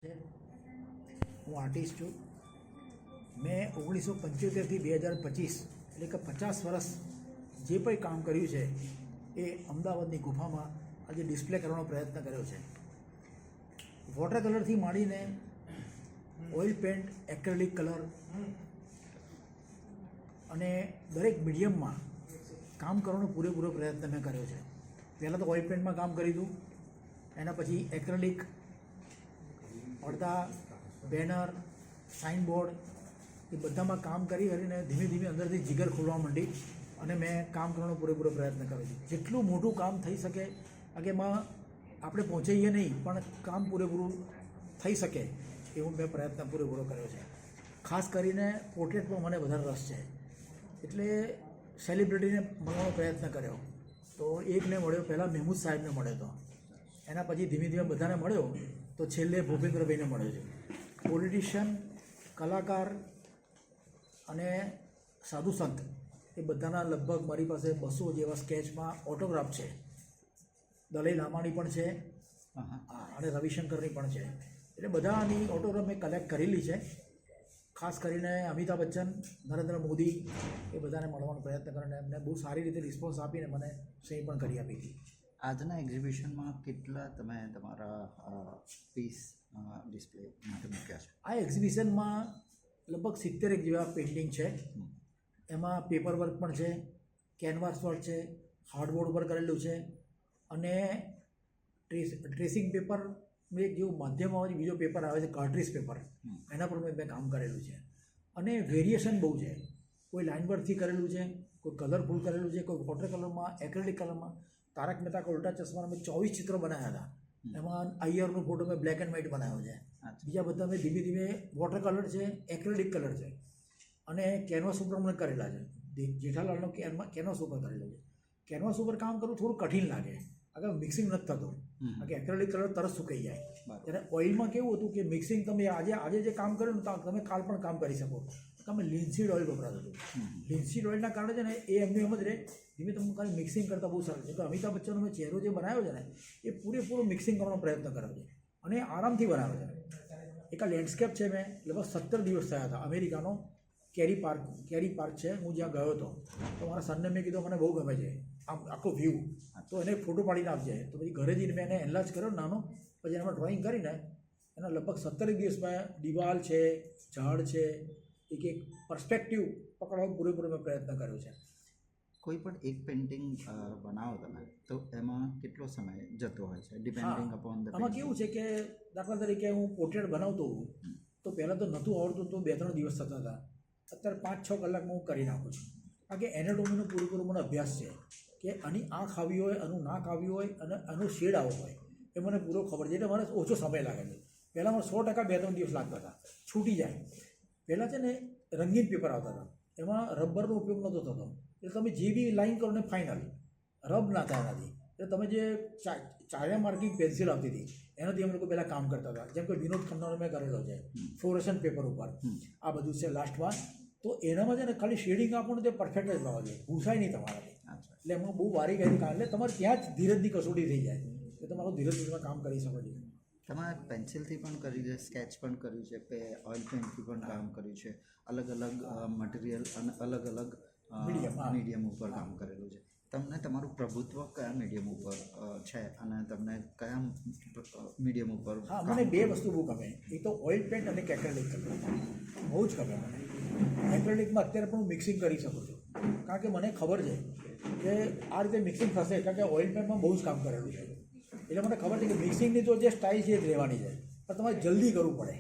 હું આર્ટિસ્ટ છું. મેં 1975થી 2025 એટલે કે 50 વર્ષ જે કંઈ કામ કર્યું છે એ અમદાવાદની ગુફામાં આજે ડિસ્પ્લે કરવાનો પ્રયત્ન કર્યો છે. વોટર કલરથી માંડીને ઓઇલ પેન્ટ, એક્રેલિક કલર અને દરેક મીડિયમમાં કામ કરવાનો પૂરેપૂરો પ્રયત્ન મેં કર્યો છે. પહેલાં તો ઓઇલ પેન્ટમાં કામ કરી હતું, એના પછી એક્રેલિક, પડદા, બેનર, સાઇનબોર્ડ એ બધામાં કામ કરીને ધીમે ધીમે અંદરથી જીગર ખોલવા માંડી અને મેં કામ કરવાનો પૂરેપૂરો પ્રયત્ન કર્યો છે. જેટલું મોટું કામ થઈ શકે કે એમાં આપણે પહોંચીએ નહીં પણ કામ પૂરેપૂરું થઈ શકે એવું મેં પ્રયત્ન પૂરેપૂરો કર્યો છે. ખાસ કરીને પોર્ટ્રેટમાં મને વધારે રસ છે એટલે સેલિબ્રિટીને મળવાનો પ્રયત્ન કર્યો. તો એકને મળ્યો, પહેલાં મહેમૂદ સાહેબને મળ્યો હતો, એના પછી ધીમે ધીમે બધાને મળ્યો, તો છેલ્લે ભૂપેન્દ્રભાઈને મળ્યો છે. પોલિટિશિયન, કલાકાર અને સાધુ સંત એ બધાના લગભગ મારી પાસે 200 જેવા સ્કેચમાં ઓટોગ્રાફ છે. દલાઈ લામાની પણ છે અને રવિશંકરની પણ છે. એટલે બધાની ઓટોગ્રાફ મેં કલેક્ટ કરેલી છે. ખાસ કરીને અમિતાભ બચ્ચન, નરેન્દ્ર મોદી એ બધાને મળવાનો પ્રયત્ન કરીને એમને બહુ સારી રીતે રિસ્પોન્સ આપીને મને સહી પણ કરી આપી હતી. આજના એક્ઝિબિશનમાં કેટલા તમે તમારા પીસ ડિસ્પ્લે માટે મૂક્યા છે? આ એક્ઝિબિશનમાં લગભગ 70 જેવા પેઇન્ટિંગ છે. એમાં પેપર વર્ક પણ છે, કેનવાસ વર્ક છે, હાર્ડબોર્ડ ઉપર કરેલું છે અને ટ્રેસિંગ પેપર એક જેવું માધ્યમ આવે છે, બીજો પેપર આવે છે કાર્ટ્રીજ પેપર, એના પર મેં કામ કરેલું છે. અને વેરિએશન બહુ છે. કોઈ લાઇન વર્કથી કરેલું છે, કોઈ કલરફુલ કરેલું છે, કોઈ વોટર કલરમાં, એક્રેલિક કલરમાં. તારક મહેતા કા ઉલ્ટા ચશ્માના મેં 24 ચિત્રો બનાવ્યા હતા. એમાં અય્યરનો ફોટો મેં બ્લેક એન્ડ વ્હાઇટ બનાવ્યો છે. બીજા બધા મેં ધીમે ધીમે વોટર કલર છે, એક્રેલિક કલર છે અને કેનવાસ ઉપર મને કરેલા છે. જેઠાલાલનો કેનવાસ ઉપર કરેલો છે. કેનવાસ ઉપર કામ કરવું થોડું કઠિન લાગે, આગળ મિક્સિંગ નથી થતું, કારણ કે એક્રેલિક કલર તરત સુકાઈ જાય. ત્યારે ઓઇલમાં કેવું હતું કે મિક્સિંગ તમે આજે જે કામ કર્યું ને તો તમે કાલ પણ કામ કરી શકો. તમે લિન્સીડ ઓઇલ વપરાતું હતું. લિન્સીડ ઓઇલના કારણે છે ને એ એમનું એમ જ રહે, ધીમે તમે ખાલી મિક્સિંગ કરતાં બહુ સરસ છે. તો અમિતાભ બચ્ચનનો મેં ચહેરો જે બનાવ્યો છે ને એ પૂરેપૂરો મિક્સિંગ કરવાનો પ્રયત્ન કર્યો છે અને આરામથી બનાવ્યો છે. એક આ લેન્ડસ્કેપ છે, મેં લગભગ 17 દિવસ થયા હતા. અમેરિકાનો કેરી પાર્ક છે, હું જ્યાં ગયો હતો. તો મારા સનને મેં કીધું મને બહુ ગમે છે આમ આખો વ્યૂ, તો એને ફોટો પાડીને આપજે. તો પછી ઘરે જઈને મેં એને એનલાર્જ કર્યો નાનો, પછી એમાં ડ્રોઈંગ કરીને એના લગભગ 17 દિવસમાં દિવાલ છે, ઝાડ છે, એક પર્સપેક્ટિવ પકડવાનો પૂરેપૂરો મેં પ્રયત્ન કર્યો છે. કોઈ પણ એક પેઇન્ટિંગ બનાવો તમે તો એમાં કેટલો સમય જતો હોય છે ડિપેન્ડિંગ અપોન ધ? આમાં કેવું છે કે દાખલા તરીકે હું પોર્ટ્રેટ બનાવતો હોઉં તો પહેલાં તો નહોતું આવડતું તો 2-3 દિવસ થતા હતા. અત્યારે 5-6 કલાકમાં હું કરી નાખું છું, કારણ કે એનાટોમીનો પૂરેપૂરો મને અભ્યાસ છે કે આની આંખ આવી હોય, આનું નાક આવ્યું હોય અને આનું શેડ આવો હોય એ મને પૂરો ખબર છે. એટલે મને ઓછો સમય લાગે છે. પહેલાં મને 100% 2-3 દિવસ લાગતા હતા, છૂટી જાય. પહેલાં છે ને રંગીન પેપર આવતા હતા, એમાં રબરનો ઉપયોગ નહોતો થતો. એટલે તમે જે બી લાઈન કરો ને ફાઇનલ રબ ના થાય એનાથી. એટલે તમે જે ચાયા માર્કિંગ પેન્સિલ આવતી હતી એનાથી અમે લોકો પહેલાં કામ કરતા હતા. જેમ કે વિનોદ ખન્નાનો મેં કરેલો છે ફ્લોરેસન્ટ પેપર ઉપર, આ બધું છે લાસ્ટમાં. તો એનામાં છે ને ખાલી શેડિંગ આપો ને તે પરફેક્ટ જ થવા જોઈએ, ભૂસાય નહીં તમારાથી. એટલે એમાં બહુ વારી ગયેલી કામ, એટલે તમારે ત્યાં જ ધીરજની કસોટી થઈ જાય કે તમારું ધીરજથી તમે કામ કરી શકો છો. તમે પેન્સિલથી પણ કર્યું છે, સ્કેચ પણ કર્યું છે, ઓઇલ પેઇન્ટથી પણ કામ કર્યું છે, અલગ અલગ મટીરિયલ અને અલગ અલગ મીડિયમ ઉપર કામ કરેલું છે. તમને તમારું પ્રભુત્વ કયા મીડિયમ ઉપર છે અને તમને કયા મીડિયમ ઉપર? હા, મને 2 વસ્તુ બહુ ગમે. એક તો ઓઇલ પેન્ટ અને એક્રેલિક કલર બહુ જ ગમે મને. એક્રેલિકમાં અત્યારે પણ હું મિક્સિંગ કરી શકું છું, કારણ કે મને ખબર છે કે આ રીતે મિક્સિંગ થશે, કારણ કે ઓઇલ પેન્ટમાં બહુ જ કામ કરેલું છે. એટલે મને ખબર છે કે મિક્સિંગની તો જે સ્ટાઇલ છે એ જ રહેવાની છે, પણ તમારે જલ્દી કરવું પડે,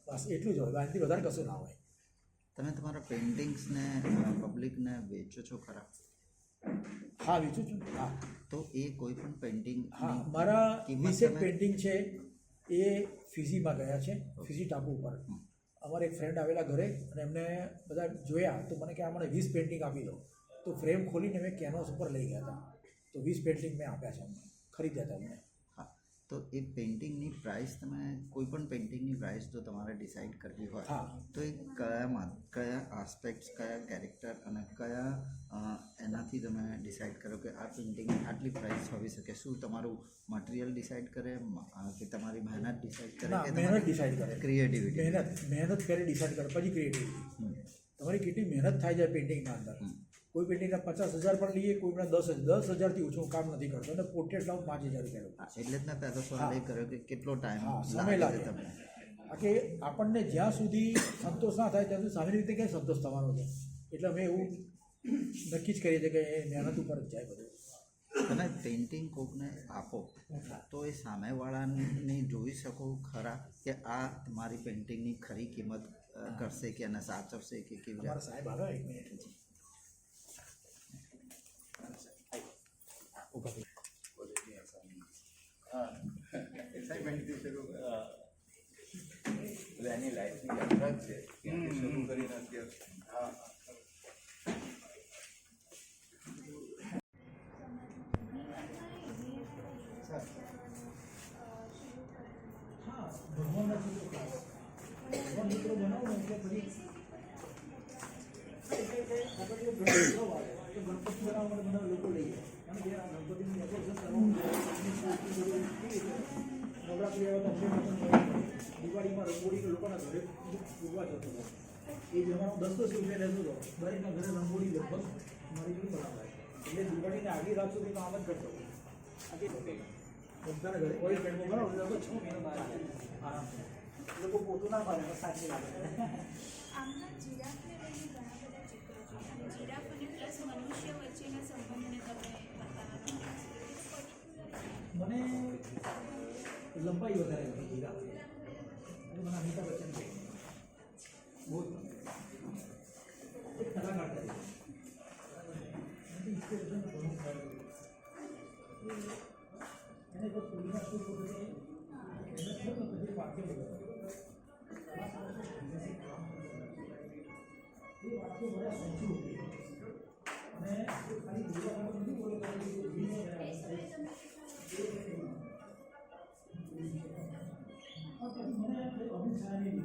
બસ એટલું જ હોય, આનાથી વધારે કશું ના હોય. તમે તમારા પેઇન્ટિંગ્સને પબ્લિકને વેચો છો ખરા? હા, વેચું છું. હા, તો એ કોઈ પણ પેઇન્ટિંગ? હા, મારા 20 પેઇન્ટિંગ છે એ ફિજીમાં ગયા છે, ફિજી ટાપુ ઉપર. અમારે એક ફ્રેન્ડ આવેલા ઘરે અને એમને બધા જોયા તો મને કે આ મને 20 પેઇન્ટિંગ આપી દો. તો ફ્રેમ ખોલીને મેં કેનવાસ ઉપર લઈ ગયા હતા. તો 20 પેઇન્ટિંગ મેં આપ્યા છે, અમને ખરીદ્યા હતા અમને. હા, તો એ પેઇન્ટિંગની પ્રાઇસ તમે કોઈ પણ પેઇન્ટિંગની પ્રાઇસ જો તમારે ડિસાઇડ કરવી હોય હા. તો એ કયા આસ્પેક્ટ્સ, કયા કેરેક્ટર અને કયા એનાથી તમે ડિસાઇડ કરો કે આ પેઇન્ટિંગની આટલી પ્રાઇસ હોવી શકે? શું તમારું મટીરિયલ ડિસાઇડ કરે કે તમારી મહેનત ડિસાઇડ કરે ના, કે મહેનત ડિસાઇડ કરે, ક્રિએટિવિટી? મહેનત પહેલી ડિસાઇડ કરે, પછી ક્રિએટિવિટી. તમારી કેટલી મહેનત થાય છે પેઇન્ટિંગના અંદર. કોઈ પેઇન્ટિંગના 50,000 પણ લઈએ, કોઈ પણ 10,000થી ઓછું કામ નથી કરતો, અને પોર્ટ્રેટ લાવું 5,000 રૂપિયા. એટલે જ મેં પહેલો સવાલ એ કર્યો કે કેટલો ટાઈમ સમય લાગે લાગે છે તમને? કે આપણને જ્યાં સુધી સંતોષ ના થાય ત્યાં સુધી સામેની રીતે ક્યાંય સંતોષ થવાનો છે. એટલે અમે એવું નક્કી જ કરીએ છીએ કે એ મહેનત ઉપર જ જાય બધું. તમે પેઇન્ટિંગ કોકને આપો તો એ સામેવાળાને જોઈ શકો ખરા કે આ મારી પેઇન્ટિંગની ખરી કિંમત કરશે કે એને સાચવશે કે કેવી અમારા રીતે? સાહેબ આવે, એક મિનિટ. એની લાઈફની યાત્રા જ છે ત્યાંથી શરૂ કરીને અત્યારે. હા. હા, ભગવાનના ચિત્રો ખાસ. ભગવાન ચિત્રો બનાવો ને એટલે પછી ગણપતિ બનાવવા માટે બધા લોકો લઈ જાય. અને જે આ ગણપતિનું ડેકોરેશન કરવાનું નવરાત્રિ આવે તો અમને દિવાળીમાં રંગોળી લોકોના ઘરે ઉગવા જતો હતો. એ જમાનો 10-10 રૂપિયા લેતો હતો. દરેકના ઘરે રંગોળી લગભગ મારી જોડે બનાવાય. એટલે દિવાળીને આગલી રાત સુધી કામ જ કરતો હતો. બધાના ઘરે ઓઇલ પેન્ટમાં બનાવો લગભગ 6 મહિના આરામથી. લોકો પોતું ના પાડે, સાચી લાગે. આમના જીરાફને લઈને ઘણા બધા ચિત્રો છે અને જીરાફ અને પ્લસ મનુષ્ય વચ્ચેના સંબંધને તમે બતાવવાના મને લંબાઈ વધારે ગમી જીરાફ. એટલે મને અમિતાભ બચ્ચન છે બહુ જ ગમે. એક કલાકાર તરીકે ઇન્સ્પિરેશન ઘણું સારું. એને કોઈ પૂરીના શું ખબર છે એને ખબર પછી વાક્ય બધા એ વાક્યો બધા સાચું અને ખાલી બોલવા માટે નથી બોલતા. મને અભિષાની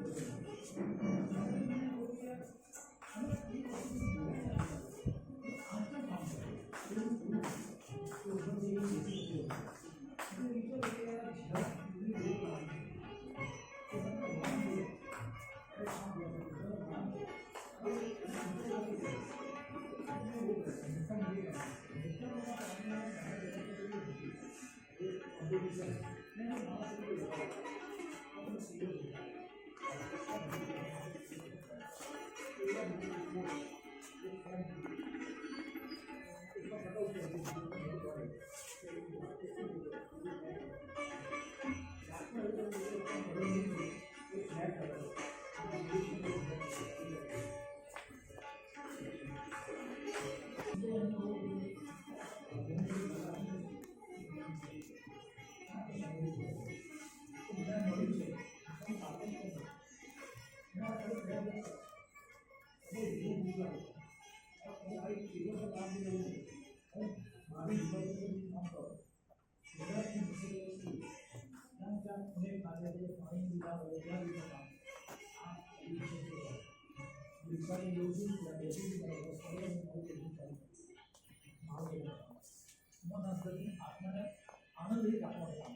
આનંદ એક આપવાનું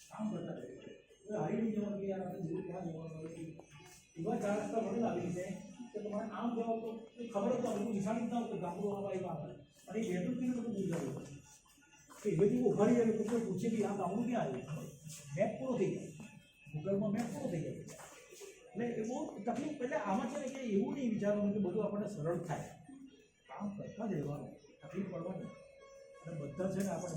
કામ કરતા રહે. હારી નહીં જવાનું કે યાર આપણે દૂર ક્યાં જવાનું હોય. એવા 4 રસ્તા બનેલા આવી રીતે કે તમારે આમ જાઓ તો ખબર જ ના નિશાની જ ના હોય કે ગામડું આવા એવા આવે. અને એ બેઠું કીધું તો દૂર જવું કે એ બધી ઉભા રહી જાય કોઈ પૂછે કે આ ગામડું ક્યાં આવ્યું. મેપ પૂરો થઈ જાય, ગૂગલમાં મેપ પૂરો થઈ જાય. એટલે એ બહુ તકલીફ. એટલે આમાં છે ને કે એવું નહીં વિચારવાનું કે બધું આપણને સરળ થાય. કામ કરતા જ રહેવાનું, તકલીફ પડવાની. અને બધા છે ને આપણે